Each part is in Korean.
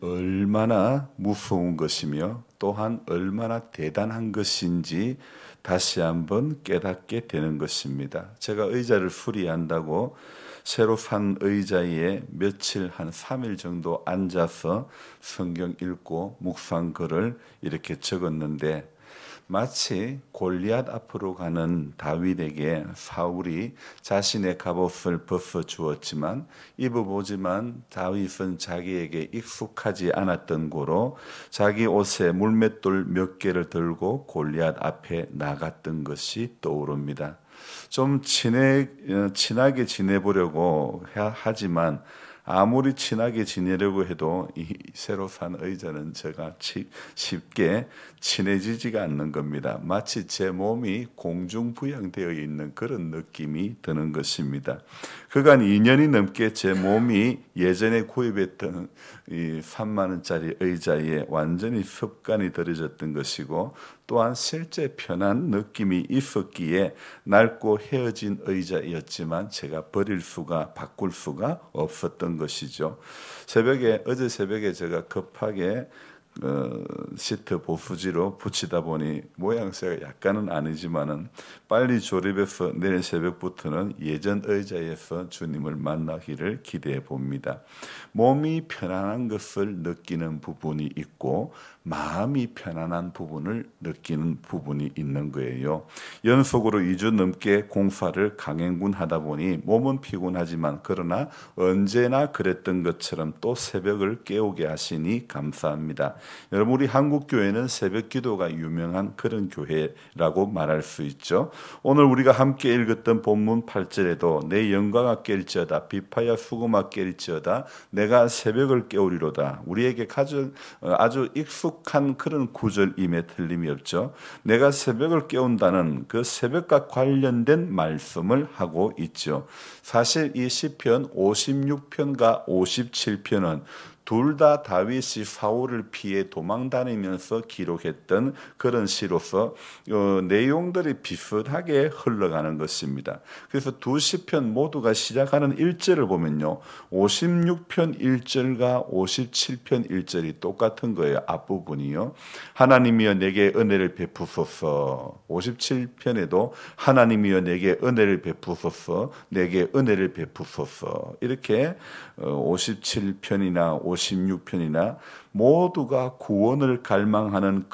얼마나 무서운 것이며 또한 얼마나 대단한 것인지 다시 한번 깨닫게 되는 것입니다. 제가 의자를 수리한다고 새로 산 의자에 며칠 한 3일 정도 앉아서 성경 읽고 묵상글을 이렇게 적었는데 마치 골리앗 앞으로 가는 다윗에게 사울이 자신의 갑옷을 벗어 주었지만 입어보지만 다윗은 자기에게 익숙하지 않았던 고로 자기 옷에 물맷돌 몇 개를 들고 골리앗 앞에 나갔던 것이 떠오릅니다. 좀 친하게 지내보려고 하지만 아무리 친하게 지내려고 해도 이 새로 산 의자는 제가 쉽게 친해지지가 않는 겁니다. 마치 제 몸이 공중부양되어 있는 그런 느낌이 드는 것입니다. 그간 2년이 넘게 제 몸이 예전에 구입했던 이 3만 원짜리 의자에 완전히 습관이 들어졌던 것이고 또한 실제 편한 느낌이 있었기에 낡고 헤어진 의자였지만 제가 바꿀 수가 없었던 것이죠. 어제 새벽에 제가 급하게 시트 보수지로 붙이다 보니 모양새가 약간은 아니지만은 빨리 조립해서 내일 새벽부터는 예전 의자에서 주님을 만나기를 기대해 봅니다. 몸이 편안한 것을 느끼는 부분이 있고 마음이 편안한 부분을 느끼는 부분이 있는 거예요. 연속으로 2주 넘게 공사를 강행군 하다 보니 몸은 피곤하지만 그러나 언제나 그랬던 것처럼 또 새벽을 깨우게 하시니 감사합니다. 여러분, 우리 한국 교회는 새벽 기도가 유명한 그런 교회라고 말할 수 있죠. 오늘 우리가 함께 읽었던 본문 8절에도 내 영광아 깰지어다 비파야 수고마 깰지어다 내가 새벽을 깨우리로다. 우리에게 아주 익숙한 그런 구절임에 틀림이 없죠. 내가 새벽을 깨운다는 그 새벽과 관련된 말씀을 하고 있죠. 사실 이 시편 56편과 57편은 둘 다 다윗이 사울을 피해 도망다니면서 기록했던 그런 시로서 내용들이 비슷하게 흘러가는 것입니다. 그래서 두 시편 모두가 시작하는 1절을 보면요. 56편 1절과 57편 1절이 똑같은 거예요. 앞부분이요. 하나님이여 내게 은혜를 베푸소서. 57편에도 하나님이여 내게 은혜를 베푸소서. 내게 은혜를 베푸소서. 이렇게 57편이나 56편이나 모두가 구원을 갈망하는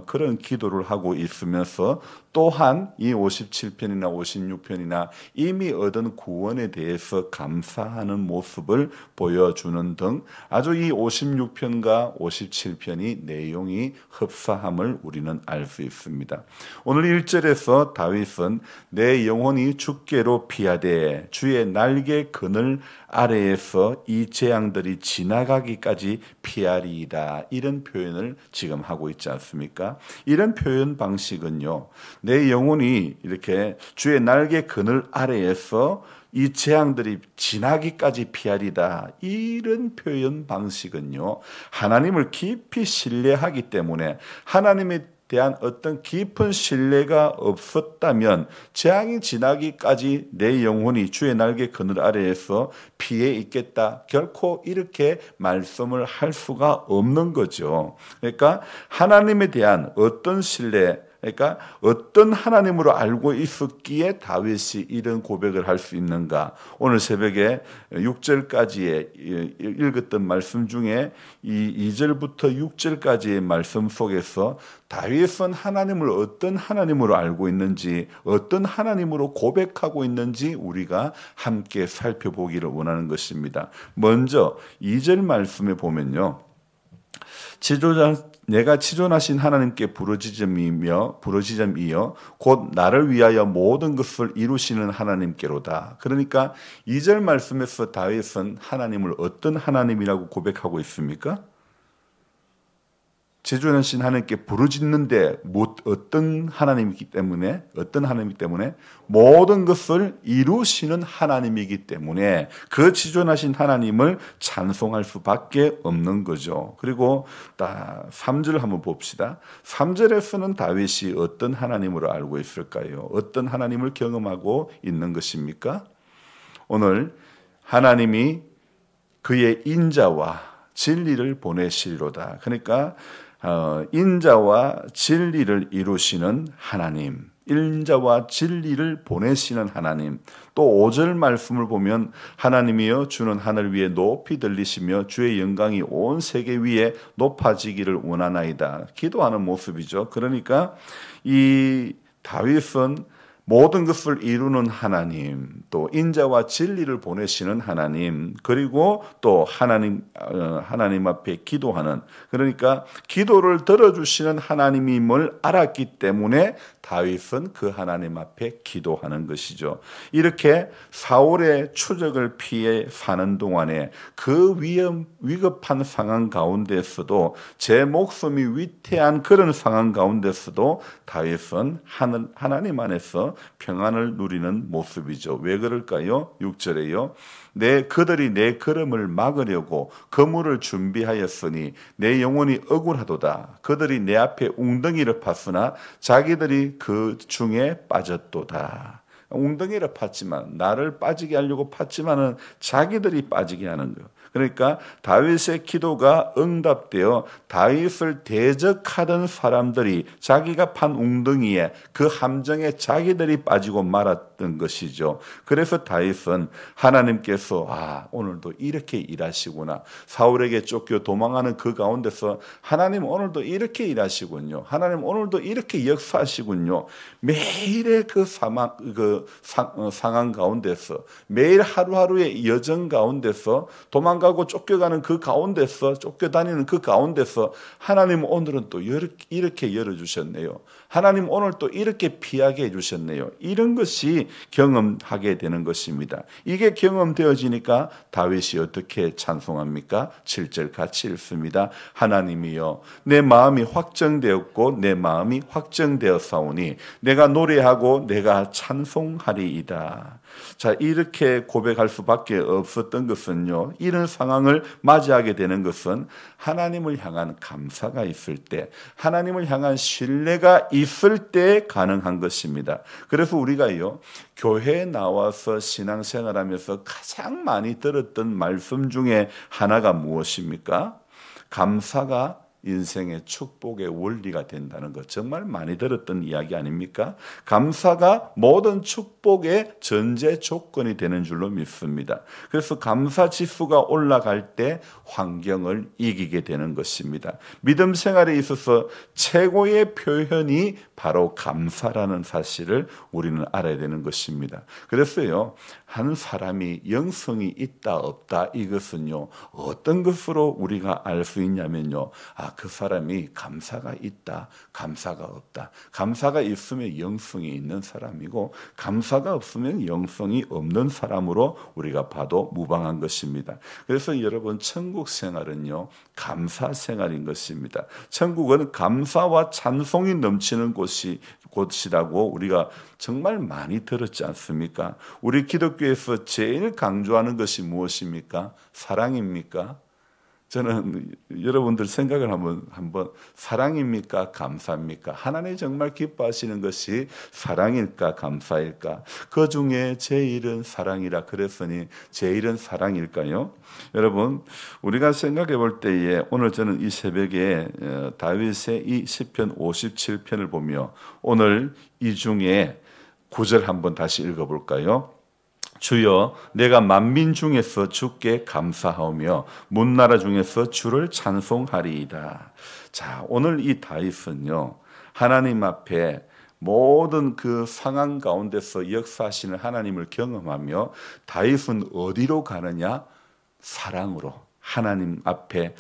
그런 기도를 하고 있으면서 또한 이 57편이나 56편이나 이미 얻은 구원에 대해서 감사하는 모습을 보여주는 등 아주 이 56편과 57편이 내용이 흡사함을 우리는 알 수 있습니다. 오늘 1절에서 다윗은 내 영혼이 주께로 피하되 주의 날개 그늘 아래에서 이 재앙들이 지나가기까지 피하리이다. 이런 표현을 지금 하고 있지 않습니까? 이런 표현 방식은요. 내 영혼이 이렇게 주의 날개 그늘 아래에서 이 재앙들이 지나기까지 피하리다. 이런 표현 방식은요. 하나님을 깊이 신뢰하기 때문에 하나님의 대한 어떤 깊은 신뢰가 없었다면 재앙이 지나기까지 내 영혼이 주의 날개 그늘 아래에서 피해 있겠다. 결코 이렇게 말씀을 할 수가 없는 거죠. 그러니까 하나님에 대한 어떤 신뢰, 그러니까 어떤 하나님으로 알고 있었기에 다윗이 이런 고백을 할 수 있는가? 오늘 새벽에 6절까지의 읽었던 말씀 중에 이 2절부터 6절까지의 말씀 속에서 다윗은 하나님을 어떤 하나님으로 알고 있는지, 어떤 하나님으로 고백하고 있는지 우리가 함께 살펴보기를 원하는 것입니다. 먼저 2절 말씀에 보면요. 내가 치존하신 하나님께 부르짖음이여 곧 나를 위하여 모든 것을 이루시는 하나님께로다. 그러니까 2절 말씀에서 다윗은 하나님을 어떤 하나님이라고 고백하고 있습니까? 지존하신 하나님께 부르짖는데 어떤 하나님이기 때문에 모든 것을 이루시는 하나님이기 때문에 그 지존하신 하나님을 찬송할 수밖에 없는 거죠. 그리고 3절 한번 봅시다. 3절에서는 다윗이 어떤 하나님으로 알고 있을까요? 어떤 하나님을 경험하고 있는 것입니까? 오늘 하나님이 그의 인자와 진리를 보내시리로다. 그러니까 인자와 진리를 이루시는 하나님, 인자와 진리를 보내시는 하나님. 또 5절 말씀을 보면 하나님이여 주는 하늘 위에 높이 들리시며 주의 영광이 온 세계 위에 높아지기를 원하나이다. 기도하는 모습이죠. 그러니까 이 다윗은 모든 것을 이루는 하나님, 또 인자와 진리를 보내시는 하나님, 그리고 또 하나님 앞에 기도하는, 그러니까 기도를 들어주시는 하나님임을 알았기 때문에 다윗은 그 하나님 앞에 기도하는 것이죠. 이렇게 사울의 추적을 피해 사는 동안에 그 위급한 상황 가운데서도 제 목숨이 위태한 그런 상황 가운데서도 다윗은 하나님 안에서 평안을 누리는 모습이죠. 왜 그럴까요? 6절에요. 그들이 내 걸음을 막으려고 거물을 준비하였으니 내 영혼이 억울하도다. 그들이 내 앞에 웅덩이를 팠으나 자기들이 그 중에 빠졌도다. 웅덩이를 팠지만, 나를 빠지게 하려고 팠지만은 자기들이 빠지게 하는 거. 그러니까 다윗의 기도가 응답되어 다윗을 대적하던 사람들이 자기가 판 웅덩이에, 그 함정에 자기들이 빠지고 말았던 것이죠. 그래서 다윗은 하나님께서 오늘도 이렇게 일하시구나. 사울에게 쫓겨 도망하는 그 가운데서 하나님 오늘도 이렇게 일하시군요. 하나님 오늘도 이렇게 역사하시군요. 매일의 그 상황 가운데서, 매일 하루하루의 여정 가운데서, 도망가고 쫓겨가는 그 가운데서, 쫓겨다니는 그 가운데서 하나님 오늘은 또 이렇게 열어주셨네요. 하나님 오늘 또 이렇게 피하게 해주셨네요. 이런 것이 경험하게 되는 것입니다. 이게 경험되어지니까 다윗이 어떻게 찬송합니까? 7절 같이 읽습니다. 하나님이여 내 마음이 확정되었고 내 마음이 확정되었사오니 내가 노래하고 내가 찬송하리이다. 자, 이렇게 고백할 수밖에 없었던 것은요, 이런 상황을 맞이하게 되는 것은 하나님을 향한 감사가 있을 때, 하나님을 향한 신뢰가 있을 때 가능한 것입니다. 그래서 우리가요, 교회에 나와서 신앙생활하면서 가장 많이 들었던 말씀 중에 하나가 무엇입니까? 감사가 인생의 축복의 원리가 된다는 것, 정말 많이 들었던 이야기 아닙니까? 감사가 모든 축복의 전제 조건이 되는 줄로 믿습니다. 그래서 감사 지수가 올라갈 때 환경을 이기게 되는 것입니다. 믿음 생활에 있어서 최고의 표현이 바로 감사라는 사실을 우리는 알아야 되는 것입니다. 그래서요, 한 사람이 영성이 있다 없다, 이것은요 어떤 것으로 우리가 알 수 있냐면요, 그 사람이 감사가 있다, 감사가 없다. 감사가 있으면 영성이 있는 사람이고, 감사가 없으면 영성이 없는 사람으로 우리가 봐도 무방한 것입니다. 그래서 여러분, 천국 생활은요 감사 생활인 것입니다. 천국은 감사와 찬송이 넘치는 곳이라고 우리가 정말 많이 들었지 않습니까? 우리 기독교에서 제일 강조하는 것이 무엇입니까? 사랑입니까? 저는 여러분들 생각을 한번 사랑입니까? 감사입니까? 하나님이 정말 기뻐하시는 것이 사랑일까? 감사일까? 그 중에 제일은 사랑이라 그랬으니 제일은 사랑일까요? 여러분, 우리가 생각해 볼 때에 오늘 저는 이 새벽에 다윗의 이 시편 57편을 보며 오늘 이 중에 9절 한번 다시 읽어볼까요? 주여 내가 만민 중에서 주께 감사하며 문나라 중에서 주를 찬송하리이다. 자, 오늘 이 다윗은요, 하나님 앞에 모든 그 상황 가운데서 역사하시는 하나님을 경험하며 다윗은 어디로 가느냐? 사랑으로. 하나님 앞에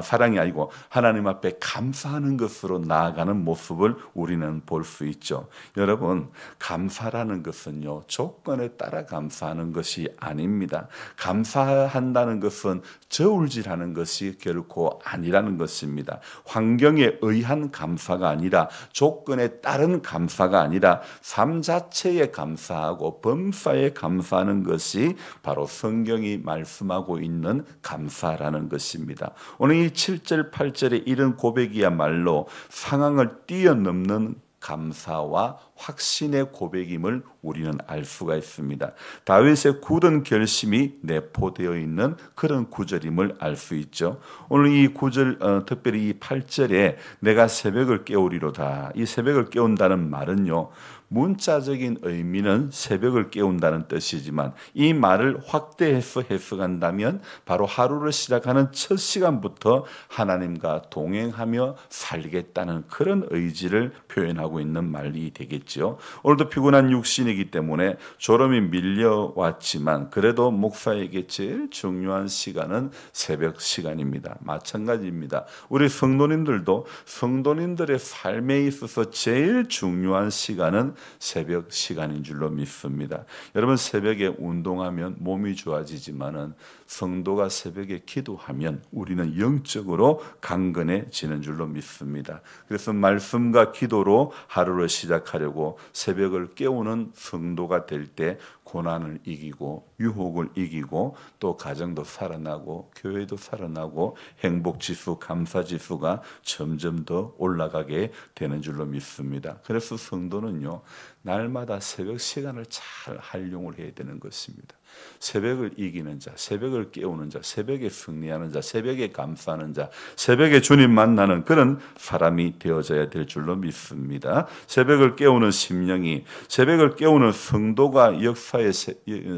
사랑이 아니고 하나님 앞에 감사하는 것으로 나아가는 모습을 우리는 볼 수 있죠. 여러분, 감사라는 것은요 조건에 따라 감사하는 것이 아닙니다. 감사한다는 것은 저울질하는 것이 결코 아니라는 것입니다. 환경에 의한 감사가 아니라, 조건에 따른 감사가 아니라 삶 자체에 감사하고 범사에 감사하는 것이 바로 성경이 말씀하고 있는 감사 라는 것입니다. 오늘 이 7절 8절의 이런 고백이야말로 상황을 뛰어넘는 감사와 확신의 고백임을 우리는 알 수가 있습니다. 다윗의 굳은 결심이 내포되어 있는 그런 구절임을 알 수 있죠. 오늘 이 구절, 특별히 이 8절에 내가 새벽을 깨우리로다. 이 새벽을 깨운다는 말은요, 문자적인 의미는 새벽을 깨운다는 뜻이지만 이 말을 확대해서 해석한다면 바로 하루를 시작하는 첫 시간부터 하나님과 동행하며 살겠다는 그런 의지를 표현하고 있는 말이 되겠죠. 오늘도 피곤한 육신이기 때문에 졸음이 밀려왔지만 그래도 목사에게 제일 중요한 시간은 새벽 시간입니다. 마찬가지입니다. 우리 성도님들도 성도님들의 삶에 있어서 제일 중요한 시간은 새벽 시간인 줄로 믿습니다. 여러분, 새벽에 운동하면 몸이 좋아지지만은 성도가 새벽에 기도하면 우리는 영적으로 강건해지는 줄로 믿습니다. 그래서 말씀과 기도로 하루를 시작하려고 새벽을 깨우는 성도가 될 때 고난을 이기고 유혹을 이기고 또 가정도 살아나고 교회도 살아나고 행복지수, 감사지수가 점점 더 올라가게 되는 줄로 믿습니다. 그래서 성도는요, 날마다 새벽 시간을 잘 활용을 해야 되는 것입니다. 새벽을 이기는 자, 새벽을 깨우는 자, 새벽에 승리하는 자, 새벽에 감사하는 자, 새벽에 주님 만나는 그런 사람이 되어져야 될 줄로 믿습니다. 새벽을 깨우는 심령이, 새벽을 깨우는 성도가 역사의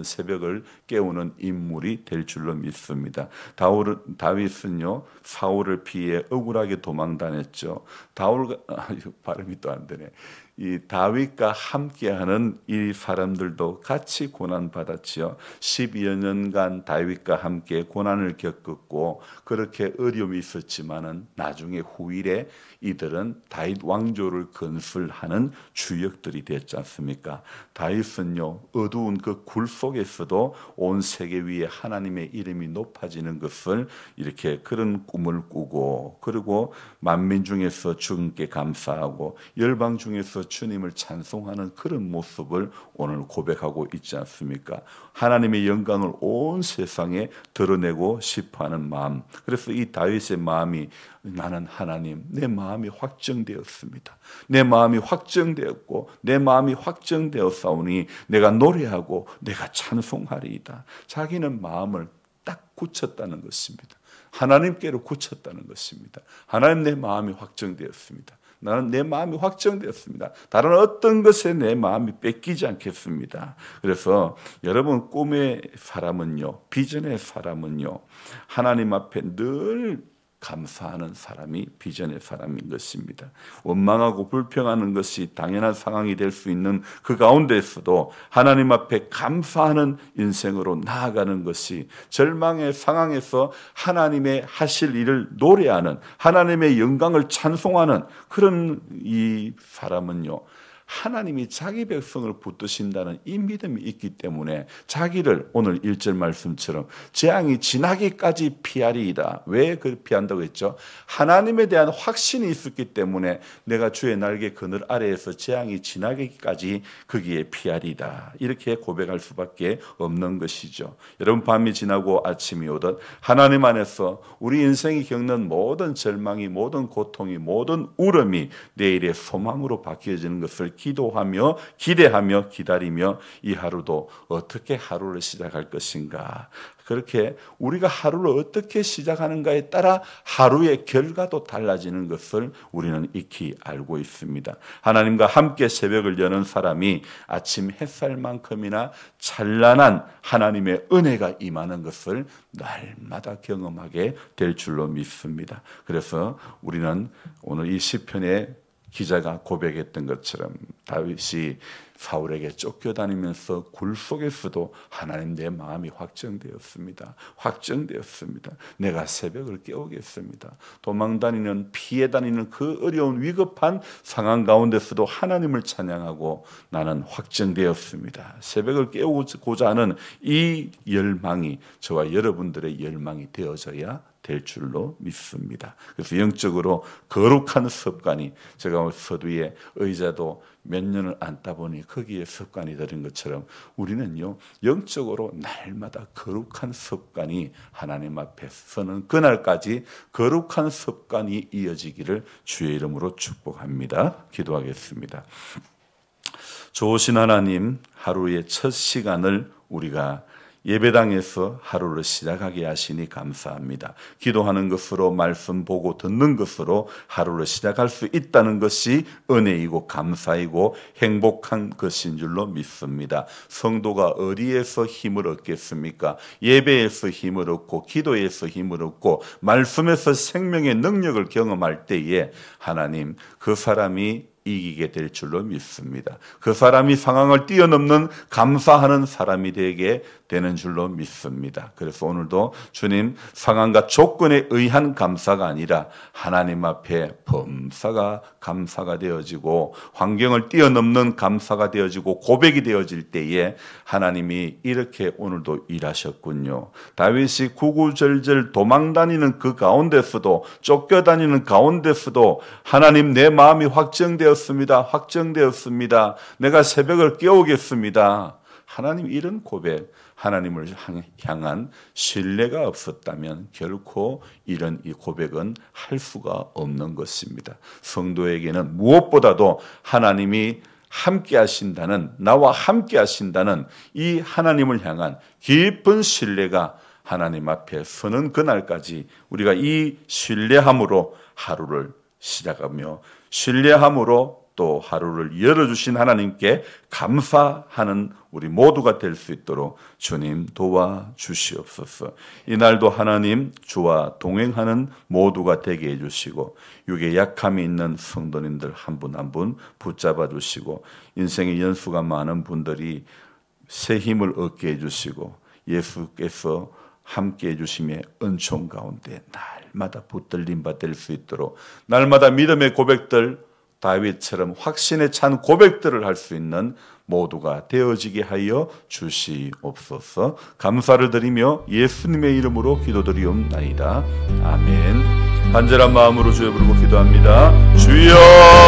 새벽을 깨우는 인물이 될 줄로 믿습니다. 다윗은요, 사울을 피해 억울하게 도망다녔죠. 발음이 또 안 되네. 이 다윗과 함께하는 이 사람들도 같이 고난 받았지요. 12여 년간 다윗과 함께 고난을 겪었고 그렇게 어려움이 있었지만은 나중에 후일에 이들은 다윗 왕조를 건설하는 주역들이 됐지 않습니까? 다윗은요, 어두운 그 굴 속에서도 온 세계 위에 하나님의 이름이 높아지는 것을 이렇게 그런 꿈을 꾸고, 그리고 만민 중에서 주님께 감사하고 열방 중에서 주님을 찬송하는 그런 모습을 오늘 고백하고 있지 않습니까? 하나님의 영광을 온 세상에 드러내고 싶어하는 마음. 그래서 이 다윗의 마음이, 나는 하나님, 내 마음이 확정되었습니다. 내 마음이 확정되었고 내 마음이 확정되었사오니 내가 노래하고 내가 찬송하리이다. 자기는 마음을 딱 굳혔다는 것입니다. 하나님께로 굳혔다는 것입니다. 하나님, 내 마음이 확정되었습니다. 나는 내 마음이 확정되었습니다. 다른 어떤 것에 내 마음이 뺏기지 않겠습니다. 그래서 여러분, 꿈의 사람은요, 비전의 사람은요, 하나님 앞에 늘 감사하는 사람이 비전의 사람인 것입니다. 원망하고 불평하는 것이 당연한 상황이 될 수 있는 그 가운데서도 하나님 앞에 감사하는 인생으로 나아가는 것이, 절망의 상황에서 하나님의 하실 일을 노래하는, 하나님의 영광을 찬송하는 그런 이 사람은요, 하나님이 자기 백성을 붙드신다는 이 믿음이 있기 때문에 자기를 오늘 1절 말씀처럼 재앙이 지나기까지 피하리이다. 왜 그 피한다고 했죠? 하나님에 대한 확신이 있었기 때문에 내가 주의 날개 그늘 아래에서 재앙이 지나기까지 거기에 피하리이다. 이렇게 고백할 수밖에 없는 것이죠. 여러분, 밤이 지나고 아침이 오듯 하나님 안에서 우리 인생이 겪는 모든 절망이, 모든 고통이, 모든 울음이 내일의 소망으로 바뀌어지는 것을 기도하며 기대하며 기다리며 이 하루도 어떻게 하루를 시작할 것인가, 그렇게 우리가 하루를 어떻게 시작하는가에 따라 하루의 결과도 달라지는 것을 우리는 익히 알고 있습니다. 하나님과 함께 새벽을 여는 사람이 아침 햇살만큼이나 찬란한 하나님의 은혜가 임하는 것을 날마다 경험하게 될 줄로 믿습니다. 그래서 우리는 오늘 이 시편의 기자가 고백했던 것처럼 다윗이 사울에게 쫓겨다니면서 굴 속에서도 하나님, 내 마음이 확정되었습니다. 확정되었습니다. 내가 새벽을 깨우겠습니다. 도망다니는, 피해 다니는 그 어려운 위급한 상황 가운데서도 하나님을 찬양하고 나는 확정되었습니다. 새벽을 깨우고자 하는 이 열망이 저와 여러분들의 열망이 되어져야 될 줄로 믿습니다. 그래서 영적으로 거룩한 습관이, 제가 오늘 서두에 의자도 몇 년을 앉다 보니 거기에 습관이 들은 것처럼 우리는요, 영적으로 날마다 거룩한 습관이 하나님 앞에 서는 그날까지 거룩한 습관이 이어지기를 주의 이름으로 축복합니다. 기도하겠습니다. 좋으신 하나님, 하루의 첫 시간을 우리가 예배당에서 하루를 시작하게 하시니 감사합니다. 기도하는 것으로, 말씀 보고 듣는 것으로 하루를 시작할 수 있다는 것이 은혜이고 감사이고 행복한 것인 줄로 믿습니다. 성도가 어디에서 힘을 얻겠습니까? 예배에서 힘을 얻고 기도에서 힘을 얻고 말씀에서 생명의 능력을 경험할 때에 하나님, 그 사람이 이기게 될 줄로 믿습니다. 그 사람이 상황을 뛰어넘는 감사하는 사람이 되게 되는 줄로 믿습니다. 그래서 오늘도 주님, 상황과 조건에 의한 감사가 아니라 하나님 앞에 범사가 감사가 되어지고 환경을 뛰어넘는 감사가 되어지고 고백이 되어질 때에 하나님이 이렇게 오늘도 일하셨군요. 다윗이 구구절절 도망다니는 그 가운데서도, 쫓겨다니는 가운데서도 하나님, 내 마음이 확정되었습니다. 내가 새벽을 깨우겠습니다. 하나님, 이런 고백, 하나님을 향한 신뢰가 없었다면 결코 이런 이 고백은 할 수가 없는 것입니다. 성도에게는 무엇보다도 하나님이 함께 하신다는, 나와 함께 하신다는 이 하나님을 향한 깊은 신뢰가 하나님 앞에 서는 그날까지 우리가 이 신뢰함으로 하루를 시작하며 신뢰함으로 또 하루를 열어주신 하나님께 감사하는 우리 모두가 될 수 있도록 주님 도와주시옵소서. 이날도 하나님, 주와 동행하는 모두가 되게 해주시고 육에 약함이 있는 성도님들 한 분 한 분 붙잡아 주시고 인생의 연수가 많은 분들이 새 힘을 얻게 해주시고 예수께서 함께 해주심의 은총 가운데 날마다 붙들림 받을 수 있도록 날마다 믿음의 고백들, 다윗처럼 확신에 찬 고백들을 할 수 있는 모두가 되어지게 하여 주시옵소서. 감사를 드리며 예수님의 이름으로 기도드리옵나이다. 아멘. 간절한 마음으로 주여 부르고 기도합니다. 주여!